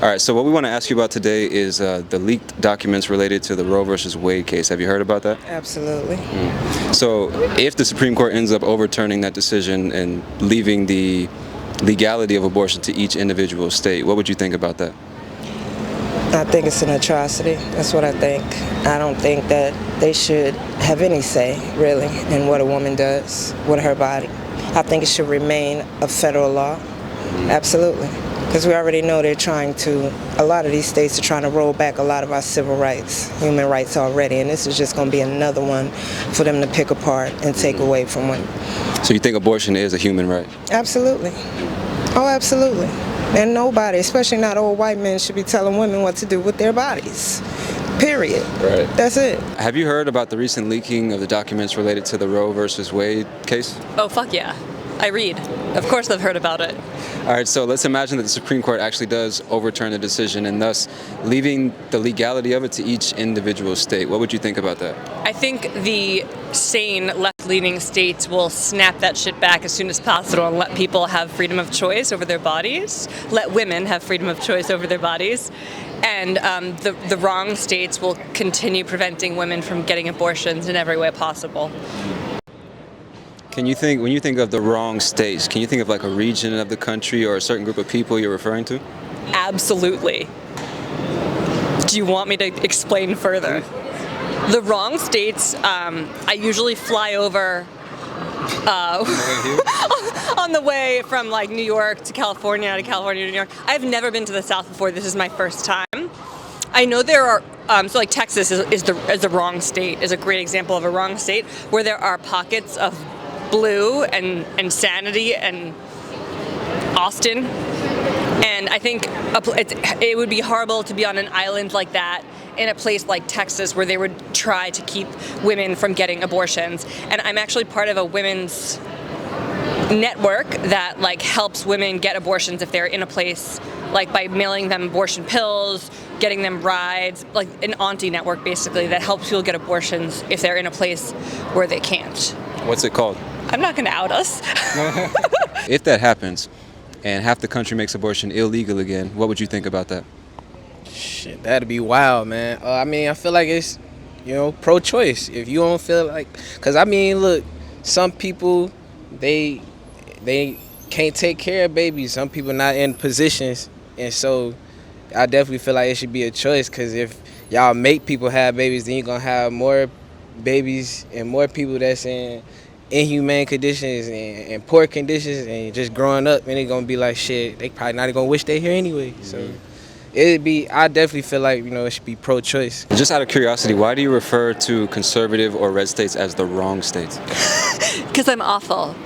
All right, so what we want to ask you about today is the leaked documents related to the Roe versus Wade case. Have you heard about that? Absolutely. So if the Supreme Court ends up overturning that decision and leaving the legality of abortion to each individual state, what would you think about that? I think it's an atrocity. That's what I think. I don't think that they should have any say, really, in what a woman does with her body. I think it should remain a federal law. Absolutely. Because we already know a lot of these states are trying to roll back a lot of our civil rights, human rights already, and this is just going to be another one for them to pick apart and take away from women. So you think abortion is a human right? Absolutely. Oh, absolutely. And nobody, especially not old white men, should be telling women what to do with their bodies. Period. Right. That's it. Have you heard about the recent leaking of the documents related to the Roe versus Wade case? Oh, fuck yeah. I read. Of course I've heard about it. All right, so let's imagine that the Supreme Court actually does overturn the decision and thus leaving the legality of it to each individual state. What would you think about that? I think the sane left-leaning states will snap that shit back as soon as possible and let people have freedom of choice over their bodies, let women have freedom of choice over their bodies, and the wrong states will continue preventing women from getting abortions in every way possible. When you think of the wrong states, can you think of like a region of the country or a certain group of people you're referring to? Absolutely. Do you want me to explain further? The wrong states, I usually fly over on the way from like New York to California to New York. I've never been to the South before. This is my first time. I know there are, so like Texas is the wrong state, is a great example of a wrong state where there are pockets of blue and sanity and Austin, and I think it would be horrible to be on an island like that in a place like Texas where they would try to keep women from getting abortions. And I'm actually part of a women's network that like helps women get abortions if they're in a place, like by mailing them abortion pills, getting them rides, like an auntie network basically that helps people get abortions if they're in a place where they can't. What's it called? I'm not going to out us. If that happens and half the country makes abortion illegal again, what would you think about that? Shit, that'd be wild, man. I mean, I feel like it's, pro-choice. If you don't feel like, because I mean, look, some people, they can't take care of babies. Some people not in positions, and so I definitely feel like it should be a choice. Because if y'all make people have babies, then you're gonna have more babies and more people that's in inhumane conditions and poor conditions and just growing up, and they're gonna be like, shit, they probably not gonna wish they here anyway. So I definitely feel like, it should be pro-choice. Just out of curiosity, why do you refer to conservative or red states as the wrong states? Because I'm awful.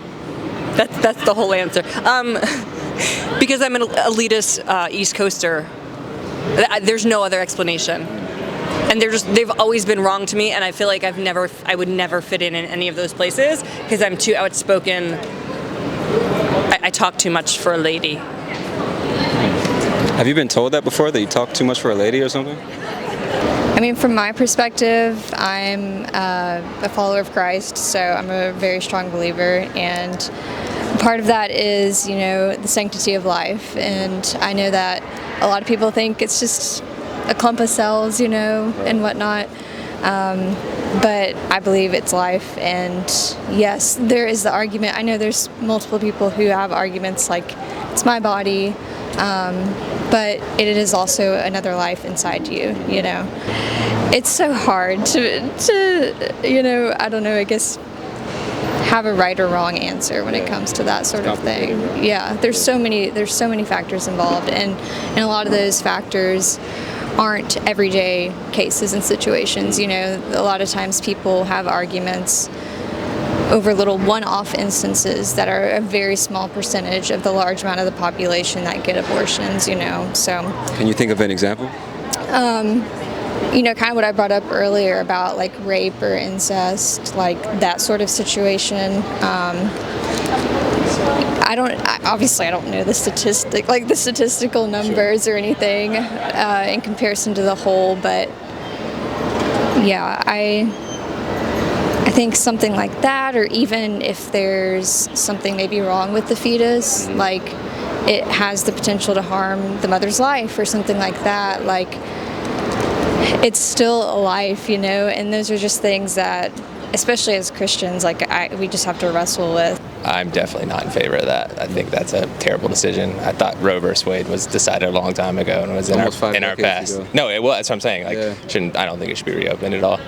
That's the whole answer. Because I'm an elitist East Coaster. There's no other explanation. And they've always been wrong to me, and I feel like I would never fit in any of those places because I'm too outspoken. I talk too much for a lady. Have you been told that before, that you talk too much for a lady or something? I mean, from my perspective, I'm a follower of Christ, so I'm a very strong believer, and part of that is, the sanctity of life, and I know that a lot of people think it's just a clump of cells, and whatnot, but I believe it's life, and yes, there is the argument. I know there's multiple people who have arguments like, it's my body, but it is also another life inside you, It's so hard to I don't know, I guess, have a right or wrong answer when it comes to that sort of thing. Yeah, there's so many factors involved, and a lot of those factors aren't everyday cases and situations. A lot of times people have arguments over little one-off instances that are a very small percentage of the large amount of the population that get abortions, so. Can you think of an example? Kind of what I brought up earlier about like rape or incest, like that sort of situation. I don't know the statistical numbers or anything in comparison to the whole, but yeah, I think something like that, or even if there's something maybe wrong with the fetus, like it has the potential to harm the mother's life or something like that, like, it's still a life, you know, and those are just things that, especially as Christians, like, we just have to wrestle with. I'm definitely not in favor of that. I think that's a terrible decision. I thought Roe versus Wade was decided a long time ago and was in our past. Ago. No, it was. That's what I'm saying. Like, Yeah. I don't think it should be reopened at all.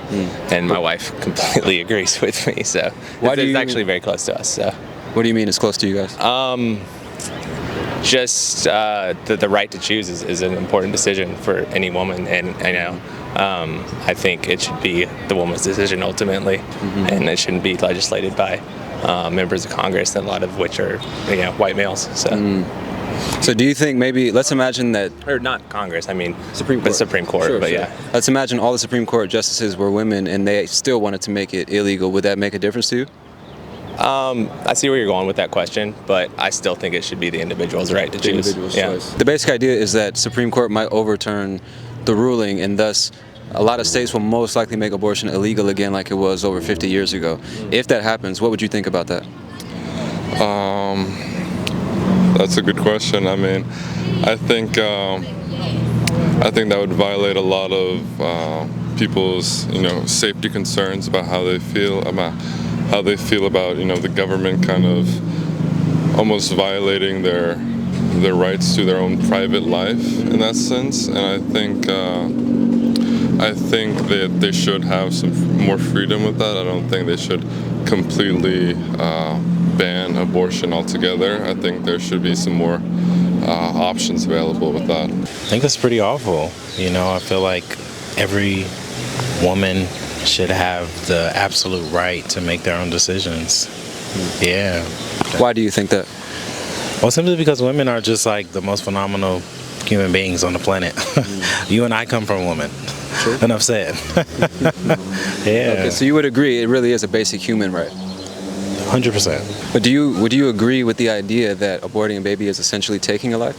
And my wife completely agrees with me. So it's actually very close to us. So What do you mean it's close to you guys? Just the right to choose is an important decision for any woman, and I think it should be the woman's decision ultimately, and it shouldn't be legislated by members of Congress, and a lot of which are white males. So do you think maybe, let's imagine that, Or not Congress, I mean Supreme Court. the Supreme Court, Sure, but sure. yeah. Let's imagine all the Supreme Court justices were women and they still wanted to make it illegal. Would that make a difference to you? I see where you're going with that question, but I still think it should be the individual's right to choose. The basic idea is that Supreme Court might overturn the ruling, and thus a lot of states will most likely make abortion illegal again like it was over 50 years ago. If that happens, what would you think about that? That's a good question. I mean, I think that would violate a lot of people's safety concerns about how they feel about the government kind of almost violating their rights to their own private life in that sense. And I think that they should have some more freedom with that. I don't think they should completely ban abortion altogether. I think there should be some more options available with that. I think that's pretty awful. I feel like every woman should have the absolute right to make their own decisions. Yeah. Why do you think that? Well, simply because women are just like the most phenomenal human beings on the planet. You and I come from a woman. Sure. Enough said. Yeah. Okay, so you would agree it really is a basic human right? 100%. But would you agree with the idea that aborting a baby is essentially taking a life?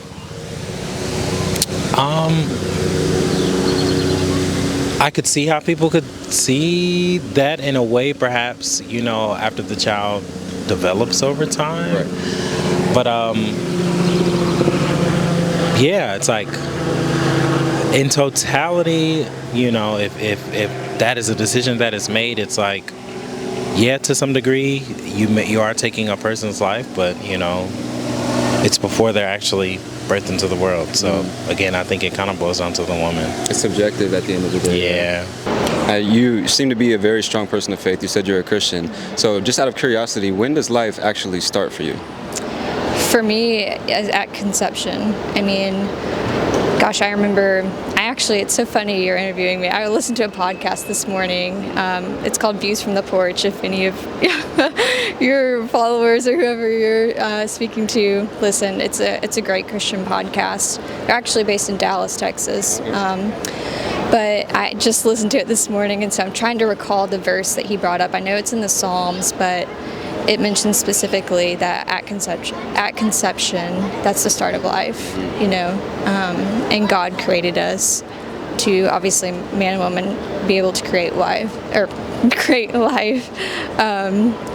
I could see how people could see that in a way, perhaps, after the child develops over time. Right. But yeah, it's like in totality, if that is a decision that is made, it's like, yeah, to some degree, you are taking a person's life, but it's before they're actually birthed into the world. So again, I think it kind of boils down to the woman. It's subjective at the end of the day. Yeah. You seem to be a very strong person of faith. You said you're a Christian. So just out of curiosity, when does life actually start for you? For me, at conception. I mean, gosh, I remember, it's so funny you're interviewing me. I listened to a podcast this morning. It's called Views from the Porch. If any of your followers or whoever you're speaking to listen, it's a great Christian podcast. They're actually based in Dallas, Texas. But I just listened to it this morning, and so I'm trying to recall the verse that he brought up. I know it's in the Psalms, but it mentions specifically that at conception, that's the start of life, and God created us to, obviously, man and woman, be able to create life.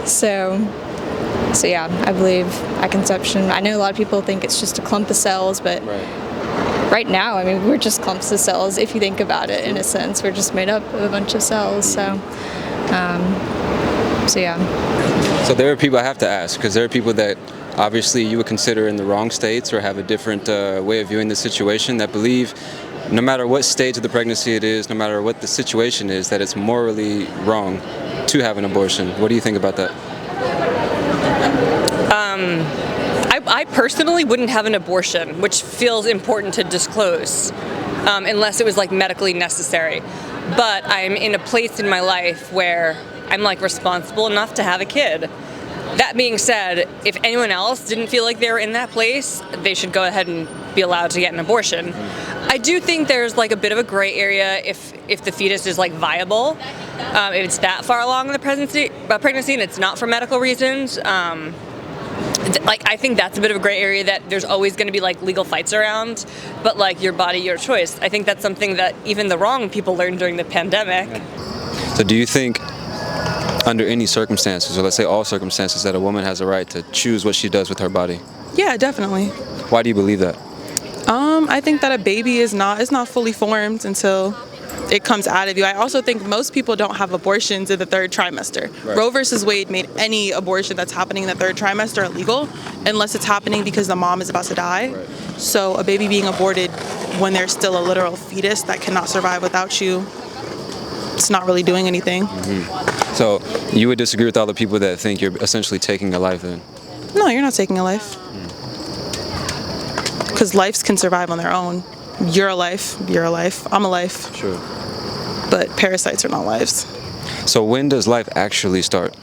So yeah, I believe at conception. I know a lot of people think it's just a clump of cells, but right now, I mean, we're just clumps of cells. If you think about it, in a sense, we're just made up of a bunch of cells. So yeah. So there are people I have to ask, because there are people that obviously you would consider in the wrong states or have a different way of viewing the situation, that believe no matter what stage of the pregnancy it is, no matter what the situation is, that it's morally wrong to have an abortion. What do you think about that? I personally wouldn't have an abortion, which feels important to disclose, unless it was like medically necessary. But I'm in a place in my life where I'm like responsible enough to have a kid. That being said, if anyone else didn't feel like they were in that place, they should go ahead and be allowed to get an abortion. I do think there's like a bit of a gray area if the fetus is like viable, if it's that far along in the pregnancy and it's not for medical reasons. I think that's a bit of a gray area that there's always going to be like legal fights around, but like your body, your choice. I think that's something that even the wrong people learned during the pandemic. So do you think under any circumstances, or let's say all circumstances, that a woman has a right to choose what she does with her body? Yeah, definitely. Why do you believe that? I think that a baby is not fully formed until it comes out of you. I also think most people don't have abortions in the third trimester. Right. Roe versus Wade made any abortion that's happening in the third trimester illegal unless it's happening because the mom is about to die. Right. So a baby being aborted when there's still a literal fetus that cannot survive without you, it's not really doing anything. So you would disagree with all the people that think you're essentially taking a life then? No, you're not taking a life. Because lives can survive on their own. You're a life, I'm a life. Sure. But parasites are not lives. So when does life actually start?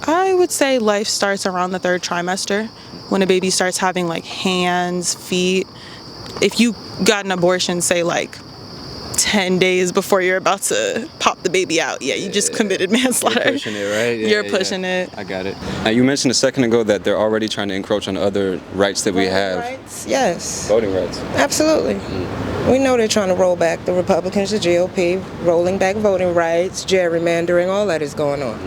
I would say life starts around the third trimester when a baby starts having like hands, feet. If you got an abortion, say like 10 days before you're about to pop the baby out, you just committed manslaughter. You're pushing it, right? You're pushing it. I got it. Now, you mentioned a second ago that they're already trying to encroach on other rights that we have. Rights? Yes. Voting rights. Absolutely. We know they're trying to roll back the Republicans, the GOP, rolling back voting rights, gerrymandering, all that is going on.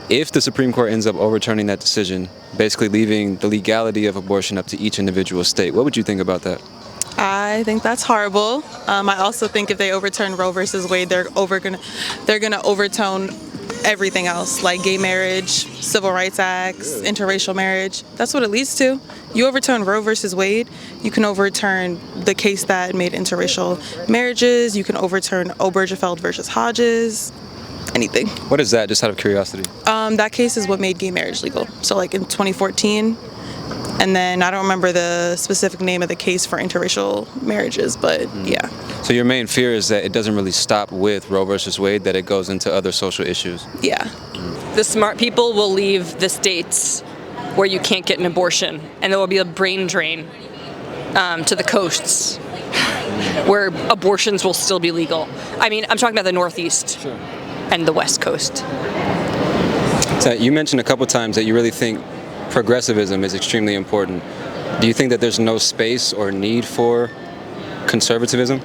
If the Supreme Court ends up overturning that decision, basically leaving the legality of abortion up to each individual state, what would you think about that? I think that's horrible. I also think if they overturn Roe versus Wade, they're gonna overturn everything else, like gay marriage, civil rights acts, interracial marriage. That's what it leads to. You overturn Roe versus Wade, you can overturn the case that made interracial marriages. You can overturn Obergefell versus Hodges. Anything. What is that, just out of curiosity? That case is what made gay marriage legal. So like in 2014. And then I don't remember the specific name of the case for interracial marriages, but yeah. So your main fear is that it doesn't really stop with Roe versus Wade, that it goes into other social issues? Yeah. The smart people will leave the states where you can't get an abortion, and there will be a brain drain to the coasts where abortions will still be legal. I mean, I'm talking about the Northeast and the West Coast. So you mentioned a couple times that you really think progressivism is extremely important. Do you think that there's no space or need for conservatism?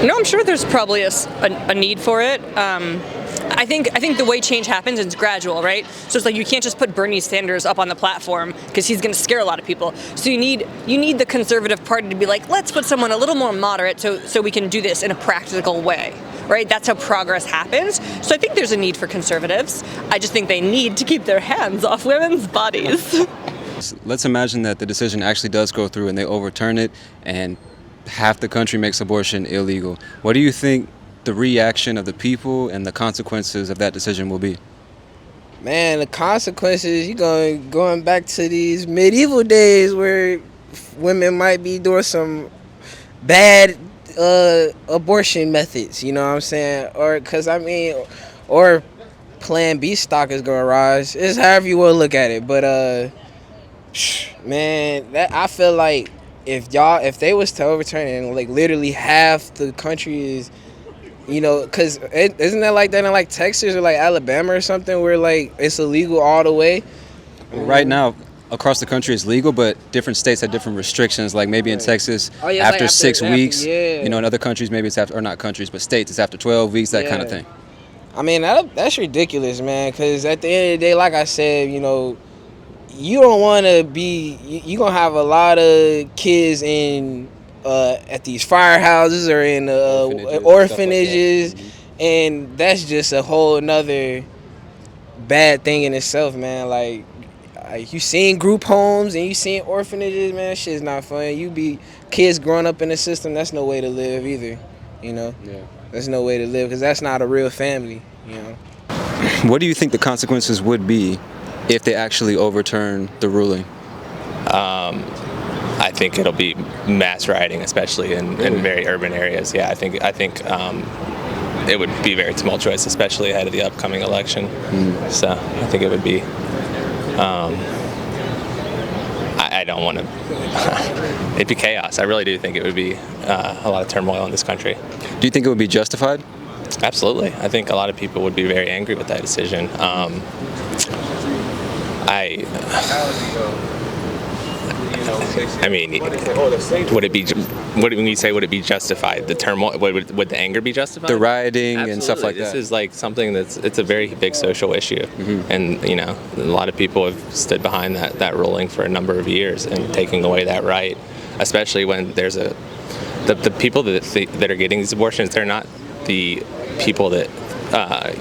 No, I'm sure there's probably a need for it. I think the way change happens is gradual, right? So it's like you can't just put Bernie Sanders up on the platform because he's going to scare a lot of people. So you need the conservative party to be like, let's put someone a little more moderate so we can do this in a practical way. Right? That's how progress happens. So I think there's a need for conservatives. I just think they need to keep their hands off women's bodies. Let's imagine that the decision actually does go through and they overturn it and half the country makes abortion illegal. What do you think the reaction of the people and the consequences of that decision will be? Man, the consequences, you going back to these medieval days where women might be doing some bad abortion methods, you know what I'm saying? Or Plan B stock is gonna rise. It's however you wanna look at it. But man, that I feel like if they was to overturn it and like literally half the country is, you know, cause isn't that like that in like Texas or like Alabama or something where like it's illegal all the way? Right now, across the country is legal, but different states have different restrictions. Like maybe in Texas, after 6 weeks, you know, in other countries, maybe it's after, or not countries, but states, it's after 12 weeks, that kind of thing. I mean, that's ridiculous, man, because at the end of the day, like I said, you know, you don't want to be, you're going to have a lot of kids in, at these firehouses or in orphanages, and that's just a whole nother bad thing in itself, man. Like you seen group homes and you seen orphanages, man, that shit's not fun. You be kids growing up in the system, that's no way to live either, you know? Yeah. There's no way to live because that's not a real family, you know? What do you think the consequences would be if they actually overturn the ruling? I think it'll be mass rioting, especially in very urban areas. Yeah, I think it would be very tumultuous, especially ahead of the upcoming election. So I think it would be. I don't want to. It'd be chaos. I really do think it would be a lot of turmoil in this country. Do you think it would be justified? Absolutely. I think a lot of people would be very angry with that decision. I mean, would it be? When you say would it be justified? The term would the anger be justified? The rioting Absolutely. and stuff like This that. is like something it's a very big social issue, and a lot of people have stood behind that ruling for a number of years and taking away that right, especially when there's the people that are getting these abortions. They're not the people that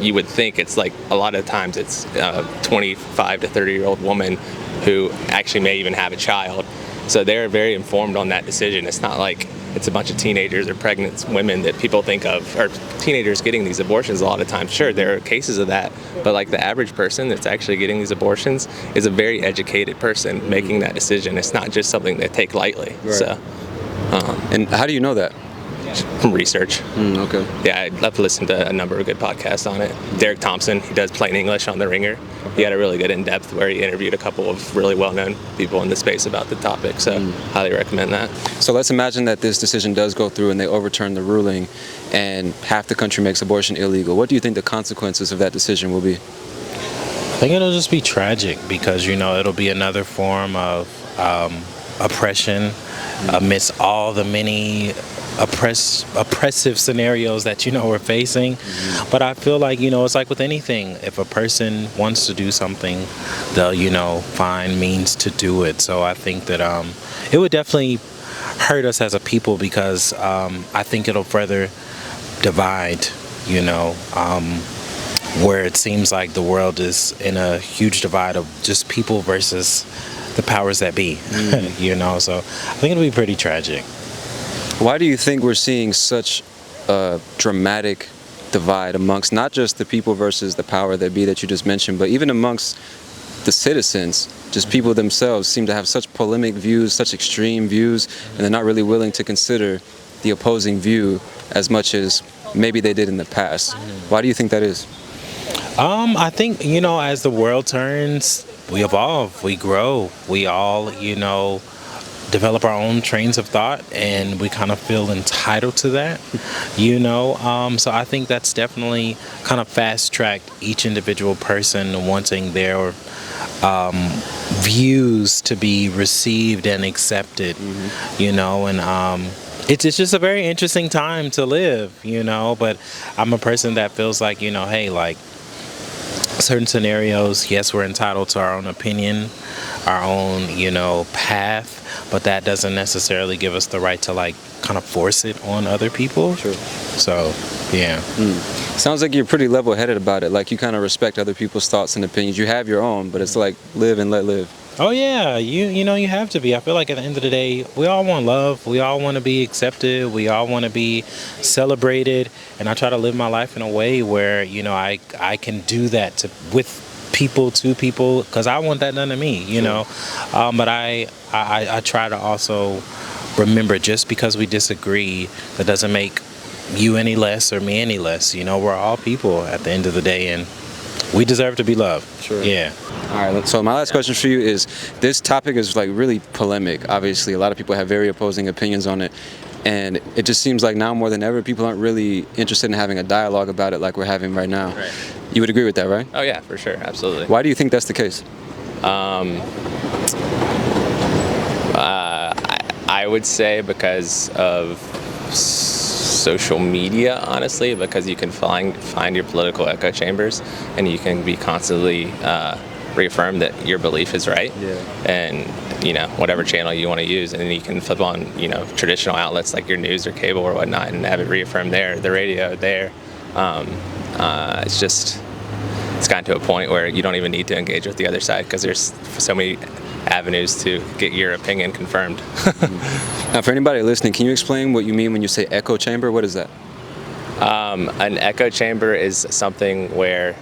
you would think. It's like a lot of times it's 25 to 30-year-old woman who actually may even have a child. So they're very informed on that decision. It's not like it's a bunch of teenagers or pregnant women that people think of, or teenagers getting these abortions a lot of times. Sure, there are cases of that, but like the average person that's actually getting these abortions is a very educated person making that decision. It's not just something they take lightly. Right. So, And how do you know that? from research. Okay. Yeah, I've listened to a number of good podcasts on it. Derek Thompson, he does Plain English on The Ringer. He had a really good in-depth where he interviewed a couple of really well-known people in the space about the topic, so highly recommend that. So let's imagine that this decision does go through and they overturn the ruling and half the country makes abortion illegal. What do you think the consequences of that decision will be? I think it'll just be tragic because, it'll be another form of oppression amidst all the many oppressive scenarios that we're facing. But I feel like it's like with anything, if a person wants to do something, they'll find means to do it. So I think that it would definitely hurt us as a people because I think it'll further divide, where it seems like the world is in a huge divide of just people versus the powers that be. So I think it'll be pretty tragic. Why do you think we're seeing such a dramatic divide amongst not just the people versus the power that be that you just mentioned, but even amongst the citizens? Just people themselves seem to have such polemic views, such extreme views, and they're not really willing to consider the opposing view as much as maybe they did in the past. Why do you think that is? I think, as the world turns, we evolve, we grow, we all, develop our own trains of thought, and we kind of feel entitled to that, So I think that's definitely kind of fast-tracked each individual person wanting their views to be received and accepted, and it's just a very interesting time to live, but I'm a person that feels like, hey, like, certain scenarios, yes, we're entitled to our own opinion, our own, path, but that doesn't necessarily give us the right to like kind of force it on other people. Sure. So, yeah. Sounds like you're pretty level-headed about it. Like you kind of respect other people's thoughts and opinions. You have your own, but it's like live and let live. Oh yeah, you have to be. I feel like at the end of the day, we all want love. We all want to be accepted. We all want to be celebrated. And I try to live my life in a way where I can do that with people, to people, because I want that done to me. But I try to also remember, just because we disagree, that doesn't make you any less or me any less. We're all people at the end of the day, and we deserve to be loved. Sure. Yeah. All right, so my last question for you is, this topic is like really polemic. Obviously, a lot of people have very opposing opinions on it. And it just seems like now more than ever, people aren't really interested in having a dialogue about it like we're having right now. Right. You would agree with that, right? Oh yeah, for sure, absolutely. Why do you think that's the case? I would say because of social media, honestly, because you can find your political echo chambers, and you can be constantly reaffirmed that your belief is right. Yeah. And whatever channel you want to use, and then you can flip on traditional outlets like your news or cable or whatnot, and have it reaffirmed there, the radio there. It's gotten to a point where you don't even need to engage with the other side because there's so many avenues to get your opinion confirmed. Now, for anybody listening, can you explain what you mean when you say echo chamber? What is that? An echo chamber is something where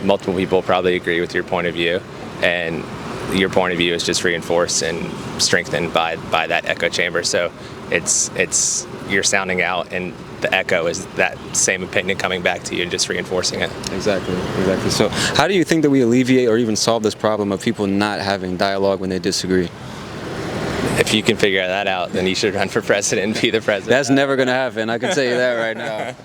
multiple people probably agree with your point of view, and your point of view is just reinforced and strengthened by that echo chamber. So it's you're sounding out, and the echo is that same opinion coming back to you and just reinforcing it. Exactly. So how do you think that we alleviate or even solve this problem of people not having dialogue when they disagree? If you can figure that out, then you should run for president and be the president. That's never going to happen. I can tell you that right now.